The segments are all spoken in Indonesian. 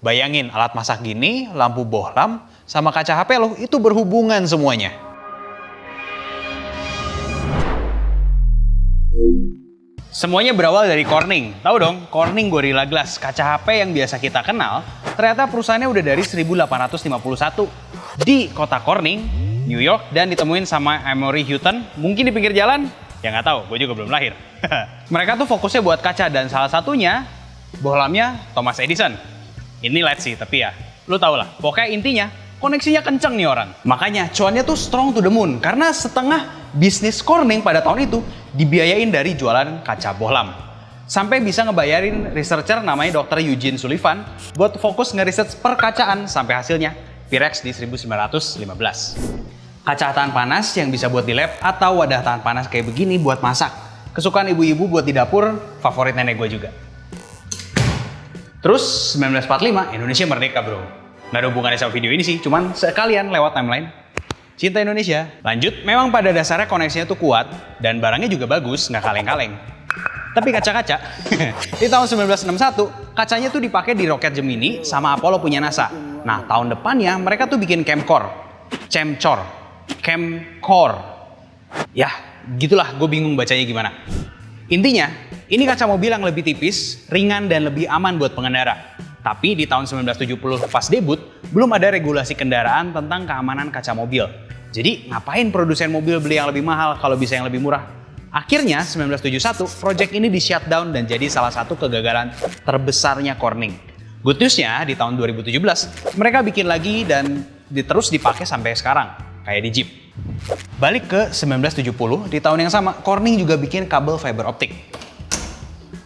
Bayangin alat masak gini, lampu bohlam, sama kaca HP lo itu berhubungan semuanya. Semuanya berawal dari Corning. Tahu dong, Corning Gorilla Glass, kaca HP yang biasa kita kenal, ternyata perusahaannya udah dari 1851 di kota Corning, New York, dan ditemuin sama Emory Houghton, mungkin di pinggir jalan, ya nggak tahu, gue juga belum lahir. Mereka tuh fokusnya buat kaca, dan salah satunya bohlamnya Thomas Edison. Ini LED sih, tapi ya, lu tau lah, pokoknya intinya koneksinya kenceng nih orang. Makanya cuannya tuh strong to the moon, karena setengah bisnis Corning pada tahun itu dibiayain dari jualan kaca bohlam. Sampai bisa ngebayarin researcher namanya Dr. Eugene Sullivan buat fokus nge-research perkacaan sampai hasilnya Pyrex di 1915. Kaca tahan panas yang bisa buat di lab atau wadah tahan panas kayak begini buat masak. Kesukaan ibu-ibu buat di dapur, favorit nenek gue juga. Terus 1945 Indonesia merdeka bro. Nggak ada hubungannya sama video ini sih, cuman sekalian lewat timeline. Cinta Indonesia. Lanjut, memang pada dasarnya koneksinya tuh kuat dan barangnya juga bagus, nggak kaleng-kaleng. Tapi kaca-kaca, di tahun 1961, kacanya tuh dipakai di roket Gemini sama Apollo punya NASA. Nah, tahun depannya mereka tuh bikin Camcor. Ya, gitulah, gue bingung bacanya gimana. Intinya, ini kaca mobil yang lebih tipis, ringan, dan lebih aman buat pengendara. Tapi di tahun 1970 pas debut, belum ada regulasi kendaraan tentang keamanan kaca mobil. Jadi ngapain produsen mobil beli yang lebih mahal kalau bisa yang lebih murah? Akhirnya 1971, project ini di shutdown dan jadi salah satu kegagalan terbesarnya Corning. Good news-nya di tahun 2017, mereka bikin lagi dan terus dipakai sampai sekarang, kayak di Jeep. Balik ke 1970, di tahun yang sama, Corning juga bikin kabel fiber optik.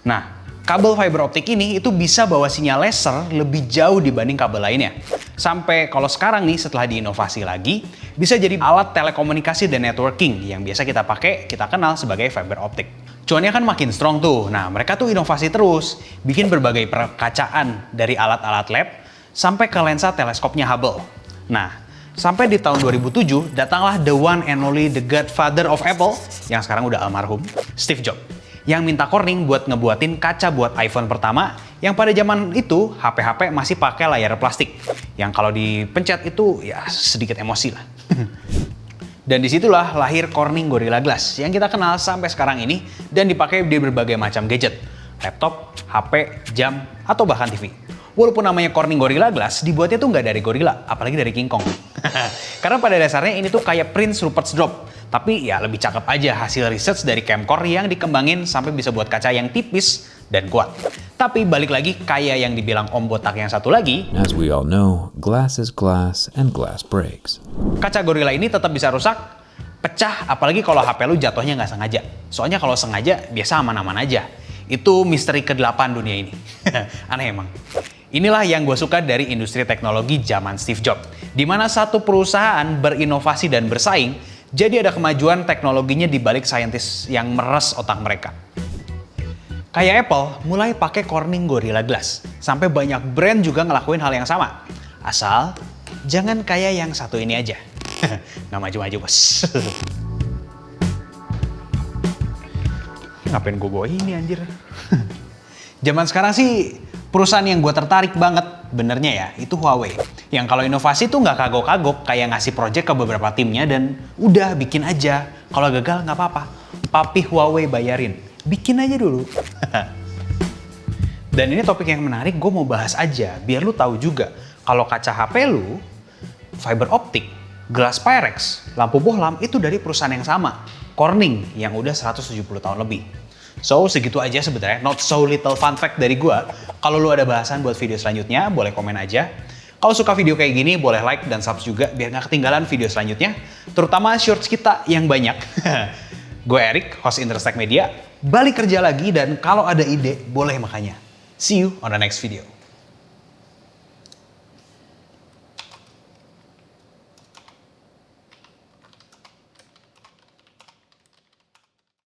Nah, kabel fiber optik ini itu bisa bawa sinyal laser lebih jauh dibanding kabel lainnya. Sampai kalau sekarang nih setelah diinovasi lagi, bisa jadi alat telekomunikasi dan networking yang biasa kita pakai, kita kenal sebagai fiber optik. Cuannya kan makin strong tuh. Nah, mereka tuh inovasi terus, bikin berbagai perkacaan dari alat-alat lab sampai ke lensa teleskopnya Hubble. Nah, sampai di tahun 2007 datanglah the one and only the godfather of Apple yang sekarang udah almarhum, Steve Jobs, yang minta Corning buat ngebuatin kaca buat iPhone pertama yang pada zaman itu HP-HP masih pakai layar plastik yang kalau dipencet itu ya sedikit emosi lah. Dan disitulah lahir Corning Gorilla Glass yang kita kenal sampai sekarang ini dan dipakai di berbagai macam gadget, laptop, HP, jam, atau bahkan TV. Walaupun namanya Corning Gorilla Glass, dibuatnya tuh nggak dari gorilla, apalagi dari King Kong. Karena pada dasarnya ini tuh kayak Prince Rupert's Drop. Tapi ya lebih cakep aja hasil research dari Camcor yang dikembangin sampai bisa buat kaca yang tipis dan kuat. Tapi balik lagi kayak yang dibilang Om Botak yang satu lagi. As we all know, glass is glass and glass breaks. Kaca Gorilla ini tetap bisa rusak, pecah, apalagi kalau HP lu jatuhnya nggak sengaja. Soalnya kalau sengaja biasa aman-aman aja. Itu misteri ke-8 dunia ini. Aneh emang. Inilah yang gue suka dari industri teknologi zaman Steve Jobs. Di mana satu perusahaan berinovasi dan bersaing, jadi ada kemajuan teknologinya di balik saintis yang meres otak mereka. Kayak Apple mulai pakai Corning Gorilla Glass, sampai banyak brand juga ngelakuin hal yang sama. Asal jangan kayak yang satu ini aja. Nggak maju-maju bos. Ngapain gue bawa ini anjir? Zaman sekarang sih perusahaan yang gue tertarik banget benernya ya itu Huawei. Yang kalau inovasi tuh nggak kagok-kagok kayak ngasih project ke beberapa timnya dan udah bikin aja. Kalau gagal nggak apa-apa. Papi Huawei bayarin. Bikin aja dulu. Dan ini topik yang menarik, gue mau bahas aja biar lu tahu juga kalau kaca HP lu, fiber optik, glass Pyrex, lampu bohlam itu dari perusahaan yang sama, Corning yang udah 170 tahun lebih. So, segitu aja sebenarnya, not so little fun fact dari gue. Kalau lu ada bahasan buat video selanjutnya, boleh komen aja. Kalau suka video kayak gini, boleh like dan subscribe juga biar nggak ketinggalan video selanjutnya. Terutama shorts kita yang banyak. Gue Erik, host Interstek Media. Balik kerja lagi dan kalau ada ide, boleh makanya. See you on the next video.